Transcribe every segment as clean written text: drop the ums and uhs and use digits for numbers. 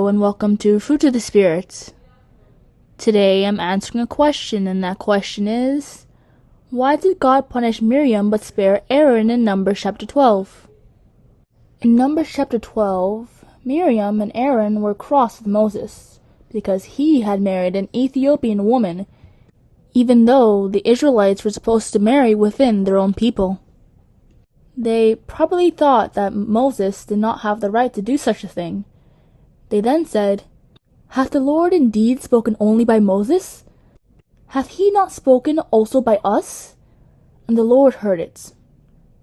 Hello and welcome to Fruit of the Spirit. Today I'm answering a question, and that question is, why did God punish Miriam but spare Aaron in Numbers chapter 12? In Numbers chapter 12, Miriam and Aaron were cross with Moses because he had married an Ethiopian woman, even though the Israelites were supposed to marry within their own people. They probably thought that Moses did not have the right to do such a thing. They then said, "Hath the Lord indeed spoken only by Moses? Hath he not spoken also by us?" And the Lord heard it.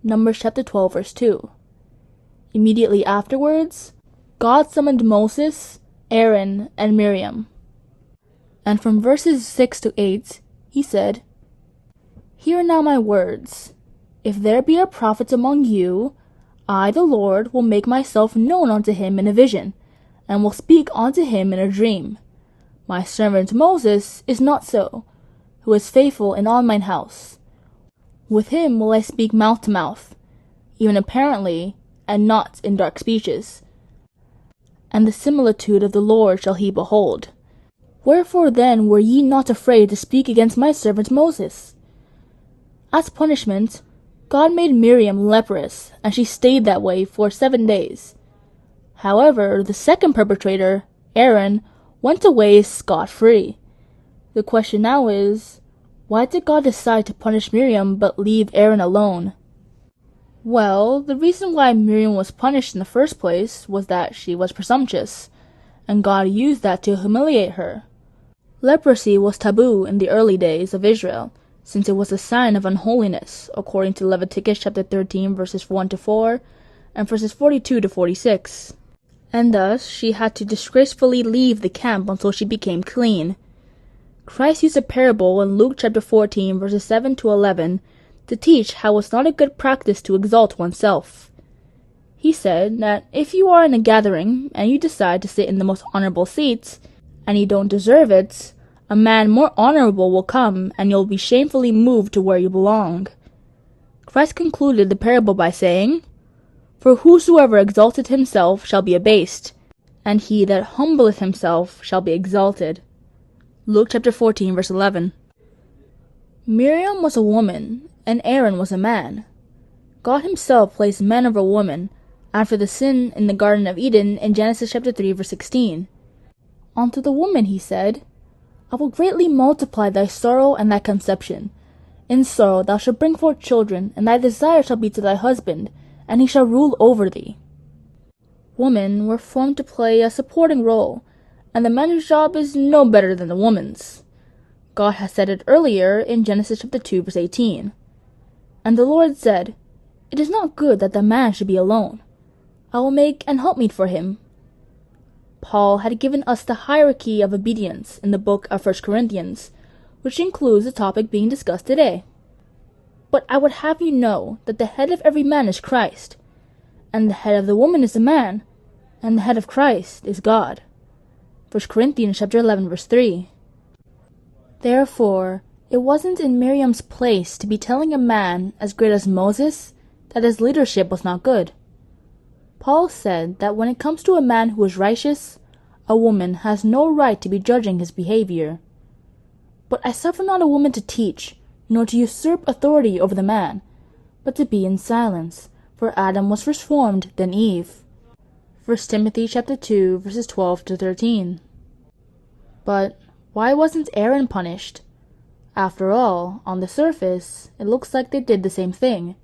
Numbers chapter 12 verse 2. Immediately afterwards, God summoned Moses, Aaron, and Miriam. And from verses 6 to 8, he said, "Hear now my words. If there be a prophet among you, I, the Lord, will make myself known unto him in a vision, and will speak unto him in a dream. My servant Moses is not so, who is faithful in all mine house. With him will I speak mouth to mouth, even apparently, and not in dark speeches. And the similitude of the Lord shall he behold. Wherefore then were ye not afraid to speak against my servant Moses?" As punishment, God made Miriam leprous, and she stayed that way for 7 days. However, the second perpetrator, Aaron, went away scot-free. The question now is, why did God decide to punish Miriam but leave Aaron alone? Well, the reason why Miriam was punished in the first place was that she was presumptuous, and God used that to humiliate her. Leprosy was taboo in the early days of Israel, since it was a sign of unholiness, according to Leviticus chapter 13 verses 1 to 4 and verses 42 to 46. And thus she had to disgracefully leave the camp until she became clean. Christ used a parable in Luke chapter 14 verses 7 to 11 to teach how it's not a good practice to exalt oneself. He said that if you are in a gathering and you decide to sit in the most honorable seats, and you don't deserve it, a man more honorable will come and you'll be shamefully moved to where you belong. Christ concluded the parable by saying, "For whosoever exalteth himself shall be abased, and he that humbleth himself shall be exalted." Luke chapter 14 verse 11. Miriam was a woman, and Aaron was a man. God himself placed man over woman after the sin in the Garden of Eden in Genesis chapter 3 verse 16. Unto the woman he said, "I will greatly multiply thy sorrow and thy conception. In sorrow thou shalt bring forth children, and thy desire shall be to thy husband, and he shall rule over thee." Women were formed to play a supporting role, and the man's job is no better than the woman's. God has said it earlier in Genesis chapter 2 verse 18. "And the Lord said, It is not good that the man should be alone. I will make an helpmeet for him." Paul had given us the hierarchy of obedience in the book of 1 Corinthians, which includes the topic being discussed today. "But I would have you know that the head of every man is Christ, and the head of the woman is the man, and the head of Christ is God." 1 Corinthians chapter 11 verse 3. Therefore, it wasn't in Miriam's place to be telling a man as great as Moses that his leadership was not good. Paul said that when it comes to a man who is righteous, a woman has no right to be judging his behavior. "But I suffer not a woman to teach, nor to usurp authority over the man, but to be in silence, for Adam was first formed, then Eve." 1 Timothy chapter 2 verses 12 to 13. But why wasn't Aaron punished? After all, on the surface, it looks like they did the same thing.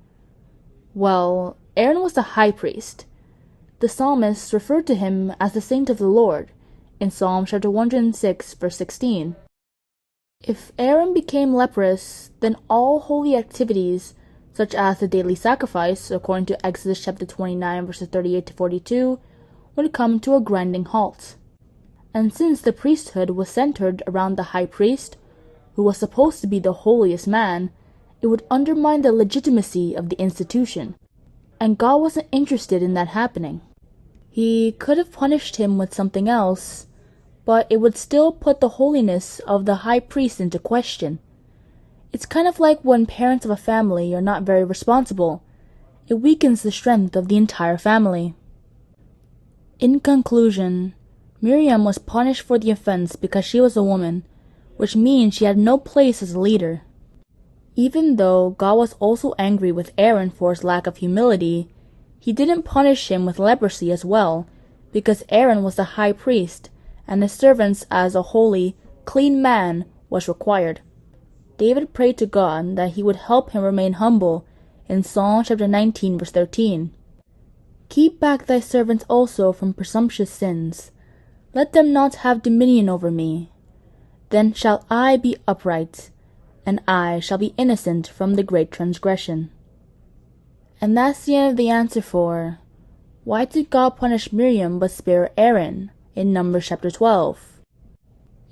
Well, Aaron was the high priest. The psalmist referred to him as the saint of the Lord in Psalm chapter 106 verse 16. If Aaron became leprous, then all holy activities, such as the daily sacrifice, according to Exodus chapter 29 verses 38 to 42, would come to a grinding halt. And since the priesthood was centered around the high priest, who was supposed to be the holiest man, it would undermine the legitimacy of the institution, and God wasn't interested in that happening. He could have punished him with something else, but it would still put the holiness of the high priest into question. It's kind of like when parents of a family are not very responsible. It weakens the strength of the entire family. In conclusion, Miriam was punished for the offense because she was a woman, which means she had no place as a leader. Even though God was also angry with Aaron for his lack of humility, he didn't punish him with leprosy as well, because Aaron was the high priest, and his servants as a holy, clean man was required. David prayed to God that he would help him remain humble in Psalm chapter 19 verse 13. Keep back thy servants also from presumptuous sins. Let them not have dominion over me. Then shall I be upright, and I shall be innocent from the great transgression. And that's the end of the answer for why did God punish Miriam but spare Aaron in Numbers chapter 12.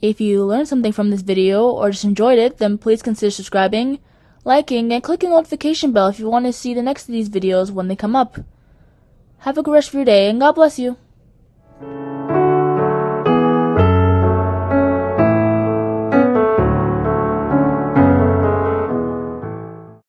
If you learned something from this video or just enjoyed it, then please consider subscribing, liking, and clicking the notification bell if you want to see the next of these videos when they come up. Have a good rest of your day, and God bless you.